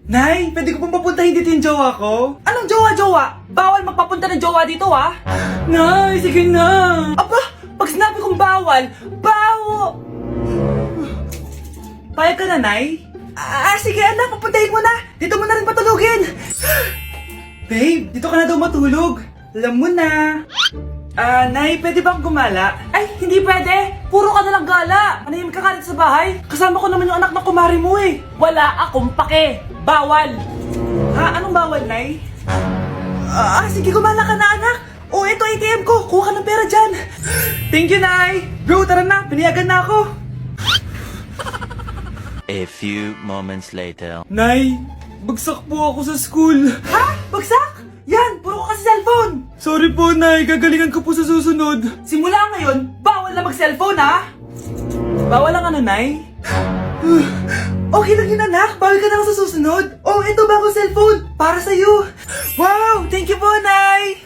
Nay, pwede ko pong papuntahin dito yung jowa ko? Anong jowa-jowa? Bawal magpapunta ng jowa dito, ah! Nay, sige na! Aba, pag sinabi kong bawal, Payag ka na, Nay? Sige anak, papuntahin mo na! Dito mo na rin patulugin! Babe, dito ka na daw matulog. Alam mo na. Nay, pwede bang gumala? Ay, hindi pwede! Puro ka nalang gala! Manahimik ka dito sa bahay? Kasama ko naman yung anak ng kumari mo eh! Wala akong pake! Bawal! Ha? Anong bawal, Nay? Sige, gumala ka na, anak! Ito ATM ko! Kuha ka ng pera dyan! Thank you, Nay! Bro, tara na! Piniyagan na ako! A few moments later. Nay, bagsak po ako sa school. Ha? Bagsak? Yan, puro ka kasi cellphone. Sorry po, Nay. Gagalingan ko po sa susunod. Simula ngayon, bawal na mag-cellphone, ha? Bawal lang ano, Nay? Okay lang yun, anak. Bawal ka na lang sa susunod. Ito bagong cellphone. Para sa'yo. Wow, thank you po, Nay.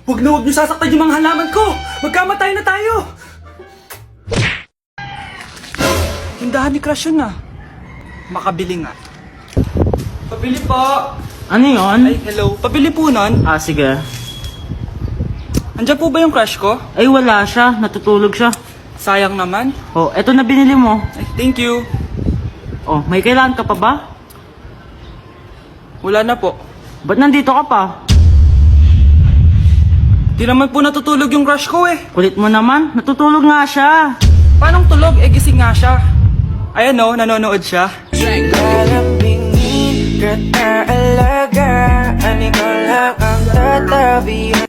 Huwag niyo sasaktan yung mga halaman ko. Magkamatay na tayo. Tindahan ni Crush yun, Makabili nga. Pabili po. Ano yun? Ay, hello. Pabili po nun. Sige. Andiyan po ba yung crush ko? Ay, wala siya. Natutulog siya. Sayang naman. Eto na binili mo. Ay, thank you. May kailangan ka pa ba? Wala na po. Ba't nandito ka pa? Di naman po natutulog yung crush ko eh. Kulit mo naman. Natutulog nga siya. Paanong tulog? Gising nga siya. Ayan nanonood siya. Lalambingin ka talaga. Ikaw lang ang tatabihan.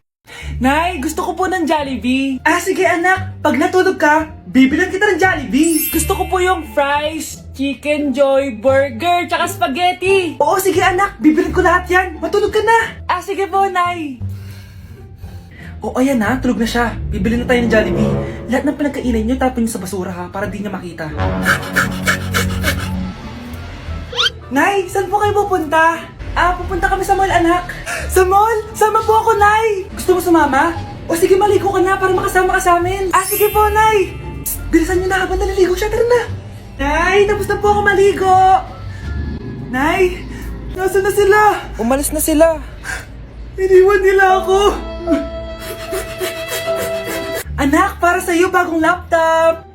Nay, gusto ko po ng Jollibee. Sige anak, pag natulog ka, bibilan kita ng Jollibee. Gusto ko po yung fries, chicken joy, burger, tsaka spaghetti. Oo, sige anak, bibilan ko lahat yan. Matulog ka na. Sige po, Nay. Ayan tulog na siya. Bibili na tayo ng Jollibee. Lahat ng pinagkainan niyo, tapon niyo sa basura ha, para di niya makita. Nay, saan po kayo pupunta? Pupunta kami sa mall, anak. Sa mall? Sama po ako, Nay. Gusto mo sumama? Sige, maligo ka na para makasama ka sa amin. Sige po, Nay. Psst, bilisan niyo na habang naliligo siya. Tara na. Nay, tapos na po ako maligo. Nay, nasaan na sila? Umalis na sila. Iniwan nila ako. Anak, para sa'yo bagong laptop.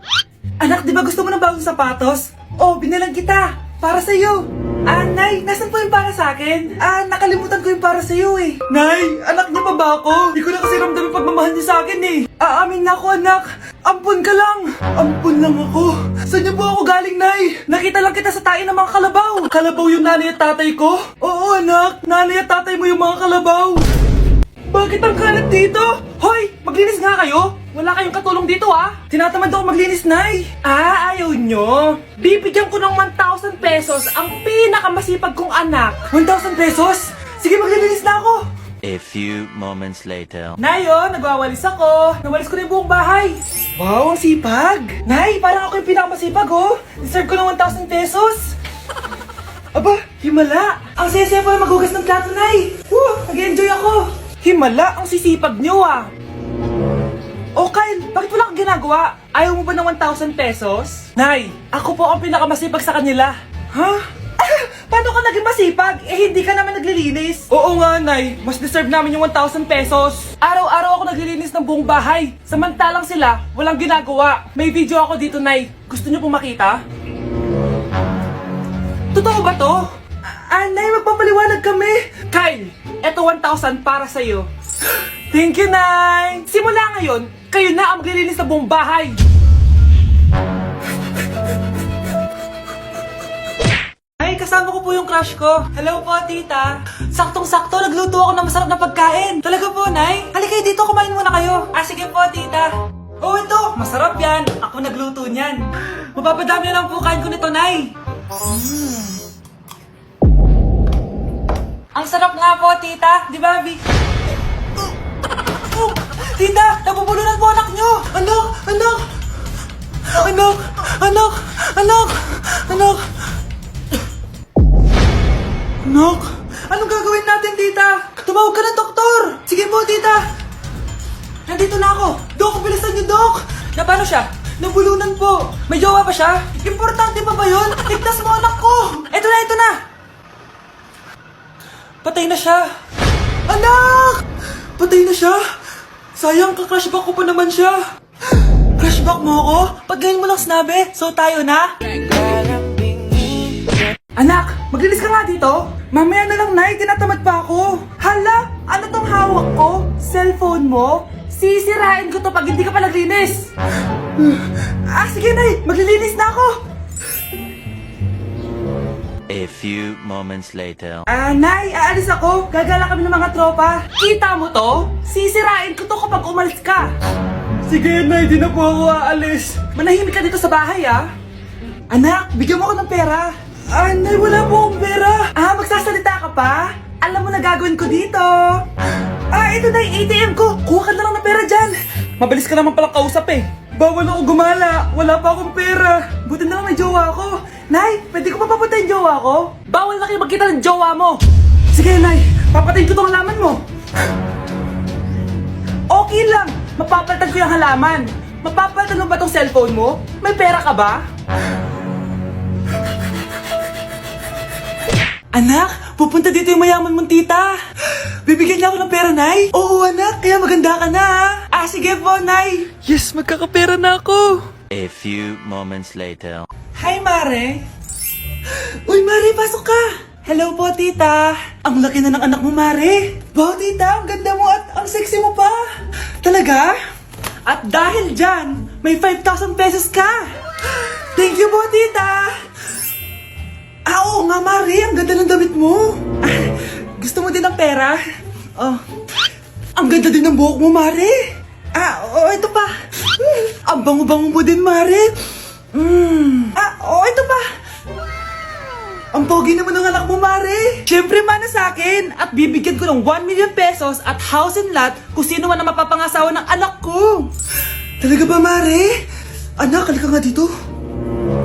Anak, di ba gusto mo ng bagong sapatos? Binilang kita. Para sa'yo. Nay, nasan po yung para sa akin? Nakalimutan ko yung para sa'yo eh. Nay, anak niya pa ba ako? Di ko na kasi ramdam yung pagmamahal niya sa akin eh. Aamin na ako, anak. Ampun ka lang. Ampun lang ako. Saan niyo po ako galing, Nay? Nakita lang kita sa tayo ng mga kalabaw. Kalabaw yung nanay at tatay ko? Oo, anak. Nanay at tatay mo yung mga kalabaw. Bakit ang kalat dito? Hoy, maglinis nga kayo. Wala kayong katulong dito Tinatamad ako maglinis, Nay. Ayaw nyo. Bibigyan ko ng 1,000 pesos ang pinakamasipag kong anak. 1,000 pesos? Sige, maglilinis na ako. A few moments later. Nay, nagwawalis ako. Nawalis ko na yung buong bahay. Wow, ang sipag. Nay, parang ako yung pinakamasipag, Deserve ko ng 1,000 pesos. Aba, himala. Ang saya-saya pala maghugas ng plato, Nay. Nag-enjoy ako. Himala, ang sisipag nyo, Kyle, bakit wala kang ginagawa? Ayaw mo ba ng 1,000 pesos? Nay, ako po ang pinakamasipag sa kanila. Ha? Paano ka naging masipag? Hindi ka naman naglilinis. Oo nga, Nay. Mas deserve namin yung 1,000 pesos. Araw-araw ako naglilinis ng buong bahay. Samantalang sila, walang ginagawa. May video ako dito, Nay. Gusto niyo pong makita? Totoo ba to? Nay, magpapaliwanag kami. Kyle, eto 1,000 para sa'yo. Thank you, Nay. Simula ngayon, kayo na ang maglilinis ng buong bahay. Ay, kasama ko po yung crush ko. Hello po, tita. Saktong-sakto, nagluto ako ng masarap na pagkain. Talaga po, Nay? Halika dito, kumain muna kayo. Sige po, tita. Ito, masarap yan. Ako nagluto niyan. Mapapadami na lang po kain ko nito, Nay. Ang sarap nga po, tita. Di ba, Vic? Tita, nabubulunan po anak nyo! Anak! Anak! Anak! Anak! Anak! Anak! Anak! Anong gagawin natin, tita? Tumawag ka ng doktor! Sige po, tita! Nandito na ako! Dok, bilisan niyo, Dok! Na paano siya? Nabulunan po! May jowa pa siya? Importante pa ba yun? Ligtas mo anak ko! Ito na! Patay na siya. Anak! Patay na siya. Sayang, ka-crushback ko pa naman siya. Crushback mo ako? Pag ganyan mo lang sinabi, so tayo na? Anak, maglinis ka nga dito. Mamaya na lang, Nay. Tinatamad pa ako. Hala, ano tong hawak ko? Cellphone mo? Sisirain ko to pag hindi ka pa naglinis. Sige, Nay. Maglilinis na ako. A few moments later. Nay, aalis ako. Gagala kami ng mga tropa. Kita mo to? Sisirain ko to kapag umalis ka. Sige, Nay. Di na po ako aalis. Manahimik ka dito sa bahay, ah. Anak, bigyan mo ako ng pera. Nay, wala po akong pera. Magsasalita ka pa? Alam mo na gagawin ko dito. Ito na yung ATM ko. Kuha ka na lang ng pera dyan. Mabilis ka naman palang kausap eh. Bawal ako gumala. Wala pa akong pera. Buti na lang may jowa ko. Nay, pwede ko pa papunta yung jowa ko? Bawal na kayo magkita ng jowa mo. Sige, Nay. Papatayin ko tong halaman mo. Okay lang. Mapapalitan ko yung halaman. Mapapalitan mo ba tong cellphone mo? May pera ka ba? Anak, pupunta dito yung mayaman mong tita. Bibigyan niya ako ng pera, Nay. Oo, anak. Kaya maganda ka na, ha? Sige po, Nay. Yes, magkakapera na ako. A few moments later. Hi, Mare. Uy, Mare, pasok ka. Hello po, tita. Ang laki na ng anak mo, Mare. Wow, tita, ang ganda mo at ang sexy mo pa. Talaga? At dahil dyan, may 5,000 pesos ka. Thank you po, tita. Oo nga, Mare. Ang ganda ng damit mo. Gusto mo din ng pera? Oh. Ang ganda din ng buhok mo, Mare. Ito pa. Ang bango-bango mo din, Mare. Ito pa. Ang pogi naman ng anak mo, Mare. Siyempre, mana sa akin. At bibigyan ko ng 1 million pesos at house and lot kung sino man ang mapapangasawa ng anak ko. Talaga ba, Mare? Anak, halika nga dito.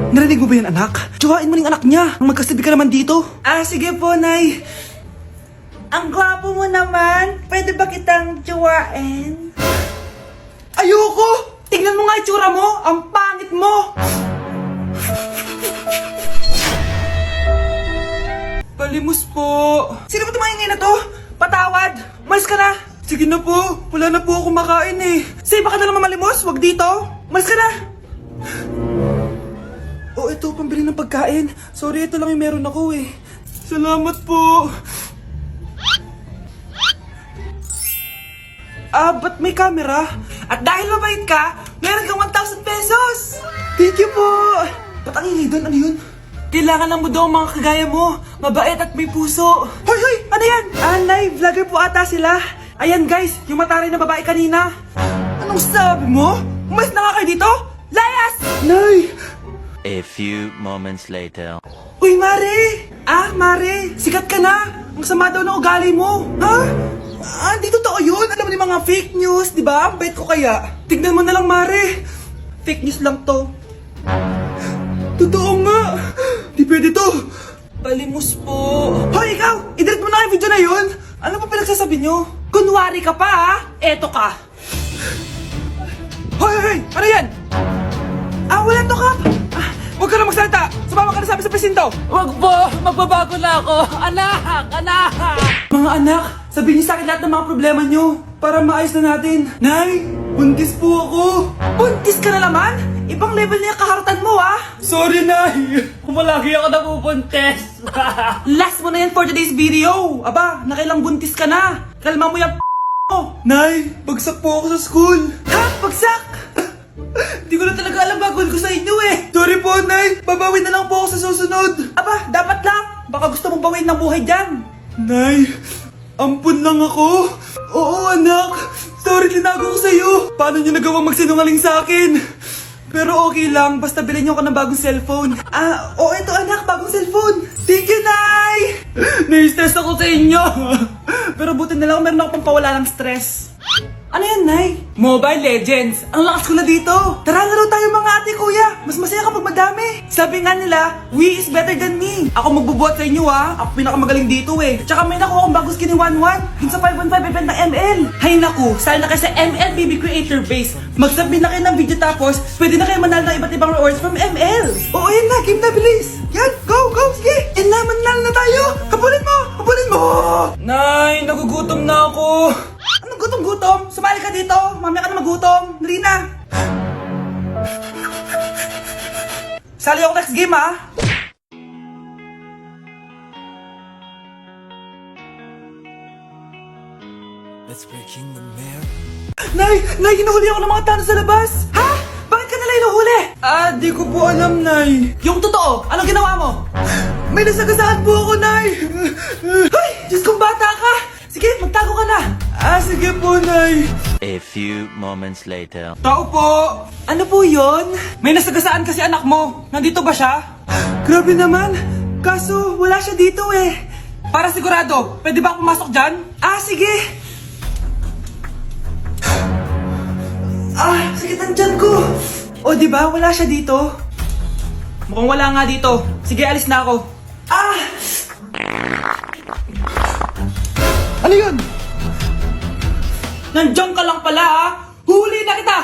Narinig mo ba yan, anak? Tsuhain mo ng anak niya. Ang magkasabi ka naman dito. Sige po, Nay. Ang gwapo mo naman. Pwede ba kitang tsuhain? Ayoko! Tingnan mo nga itsura mo. Ang pangit mo. Palimos po. Sino ba tumahingin na to? Patawad. Malis ka na. Sige na po. Wala na po ako makain eh. Say, baka na naman malimos. Wag dito. Malis ka na. Ito, pambili ng pagkain. Sorry, ito lang yung meron ako eh. Salamat po. Ba't may camera? At dahil mabait ka, meron kang 1,000 pesos. Thank you po. Ba't ang ingay doon? Ano yun? Kailangan lang mo daw ang mga kagaya mo. Mabait at may puso. Hoy! Ano yan? Nay, vlogger po ata sila. Ayan guys, yung mataray na babae kanina. Anong sabi mo? Umalis na nga kayo dito? Layas! Nay! A few moments later. Uy, Mare! Mare, sikat ka na! Ang sama daw ng ugali mo! Hindi totoo yun! Alam mo yung mga fake news, di ba? Ang bait ko kaya. Tignan mo na lang, Mare! Fake news lang to. Totoo nga! Di pwede to! Palimos po! Hoy, ikaw! I-delete mo na yung video na yun! Ano pa pinagsasabi nyo? Kunwari ka pa, ha? Eto ka! Hoy! Ano yan? Wala to, Kap! Huwag ka na magsalita! Sumama ka na sabi sa presinto! Wag po! Magbabago na ako! Anak! Mga anak, sabihin niyo sa akin lahat ng mga problema niyo para maayos na natin. Nay, buntis po ako. Buntis ka na naman? Ibang level na yung kaharatan mo, ah. Sorry, Nay. Malagi ako nabubuntes! Last mo na yan for today's video. Aba, nakailang buntis ka na. Kalma mo yung mo. Nay, bagsak po ako sa school. Ha? Bagsak? Di ko na talaga alam gagawin ko sa inyo eh. Sorry po, Nay. Babawin na lang po ako sa susunod. Aba, dapat lang. Baka gusto mong bawin ng buhay dyan. Nay, ampun lang ako. Oo, anak. Sorry, tinago ko sa'yo. Paano niyo nagawang magsinungaling sa akin? Pero okay lang, basta bilhin niyo ako ng bagong cellphone. Ito anak, bagong cellphone. Thank you, Nay! Nai-stress ako sa inyo. Pero buti na lang, meron ako pang pawala ng stress. Ano yan, Nay? Mobile Legends. Ang lakas ko na dito. Tara, laro tayo mga ate, kuya. Mas masaya kapag madami. Sabi nga nila, we is better than me. Ako magbubuhat sa inyo, ha. Ako pinakamagaling dito, eh. Tsaka may nakuha akong bagong skin ni 1-1 dun sa 515 event ng ML. Hay naku, sali na kayo sa ML BB Creator Base. Mag-submit na kayo ng video tapos, pwede na kayo manalo ng iba't ibang rewards from ML. Oo, yan na. Game na, bilis. Yan, go, go, sige. And na, manalo na tayo. Habulin mo. gutom na ako. Anong gutom-gutom? Sumali ka dito. Mamaya ka na magutom. Dali na. Sali ako next game, ha? Nay! Nay, hinuhuli ako ng mga tano sa labas! Ha? Bakit ka nila hinuhuli? Di ko po alam, Nay. Yung totoo, anong ginawa mo? May nasagasaan po ako, Nay! Ay! Diyos kong bata ka! Sige, magtago ka na! Sige po, Nay. A few moments later. Tao po! Ano po yon? May nasagasaan kasi anak mo. Nandito ba siya? Grabe naman. Kaso, wala siya dito eh. Para sigurado, pwede ba ako pumasok dyan? Sige. Sakit ang tiyan ko. O, di ba? Wala siya dito. Mukhang wala nga dito. Sige, alis na ako. Ano yun? Nandiyan ka lang pala, ha? Huli na kita!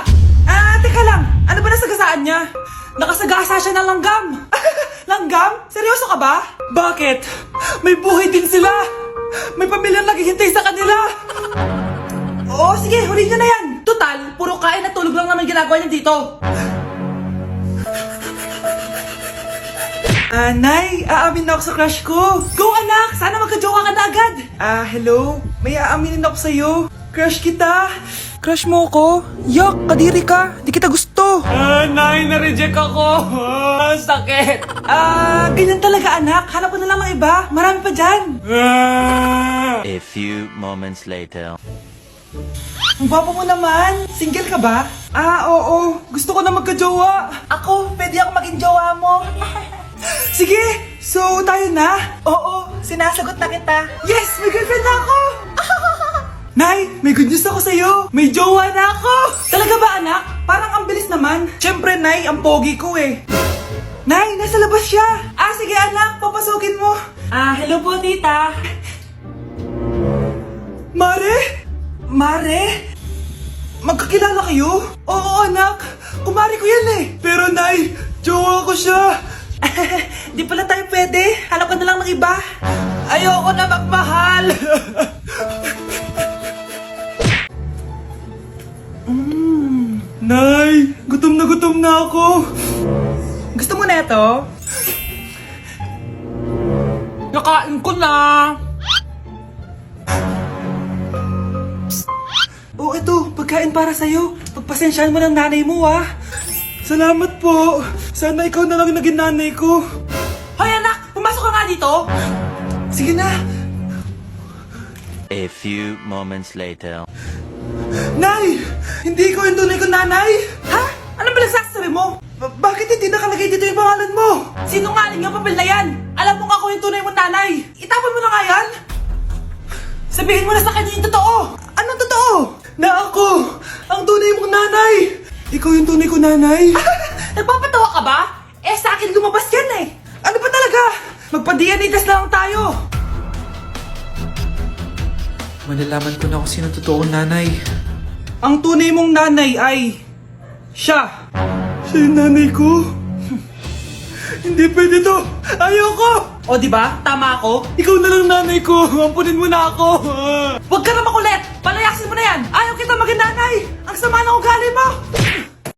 Teka lang. Ano ba nasagasaan niya? Nakasagasa siya ng langgam. Langgam? Seryoso ka ba? Bakit? May buhay din sila. May pamilyang naghihintay sa kanila. Oo, sige, huli niyo na yan. Total, puro kain at tulog lang naman ginagawa niya dito. Nay, aamin na ako sa crush ko. Go anak, sana magka-jowa ka na agad. Hello? May aaminin ako sa'yo. Crush kita. Crush mo ako? Yak, kadiri ka. Di kita gusto. Nay, na-reject ako. Sakit. Ganyan talaga anak. Hanap ko na lang ng iba. Marami pa dyan. A few moments later. Ang baba mo naman. Single ka ba? Oo. Gusto ko na magka-jowa. Ako, pwede ako maging jowa mo. Sige, so tayo na? Oo, sinasagot na kita. Yes, may girlfriend na ako! Nay, may good news ako sa'yo. May jowa na ako! Talaga ba anak? Parang ang bilis naman. Siyempre, Nay, ang pogi ko eh. Nay, nasa labas siya. Sige anak, papasukin mo. Hello po tita. Mare? Mare? Magkakilala kayo? Oo anak, kumari ko yan eh. Pero Nay, jowa ko siya. Di pala tayo pwede. Hanap ka na lang ng iba. Ayoko na magmahal. Nay, gutom na ako. Gusto mo na ito? Nakain ko na. Ito, pagkain para sa'yo. Pagpasensyahan mo ng nanay mo, ha? Salamat po. Sana ikaw na lang yung naging nanay ko. Hoy anak, pumasok ka nga dito. Sige na. A few moments later. Nay! Hindi ko yung tunay kong nanay! Ha? Ano ba nagsasabi mo? Bakit hindi nakalagay dito yung pangalan mo? Sinungaling yung papel na yan! Alam mo nga ako yung tunay mong nanay! Itapon mo na nga yan! Sabihin mo na sa kanya yung totoo! Anong totoo? Na ako! Ang tunay mong nanay! Ikaw yung tunay kong nanay? Nagpapatawa ka ba? Sa akin lumabas yan eh! Ano ba talaga? Magpa-DNA test na lang tayo! Malalaman ko na kung sino totoo kong nanay. Ang tunay mong nanay ay... siya! Siya yung nanay ko? Hindi pwede to! Ayoko! O diba? Tama ako? Ikaw na lang nanay ko! Ampunin mo na ako! Huwag ka na makulit! Palayasin mo na yan! Ayaw kita maging nanay! Ang sama ng ugali mo!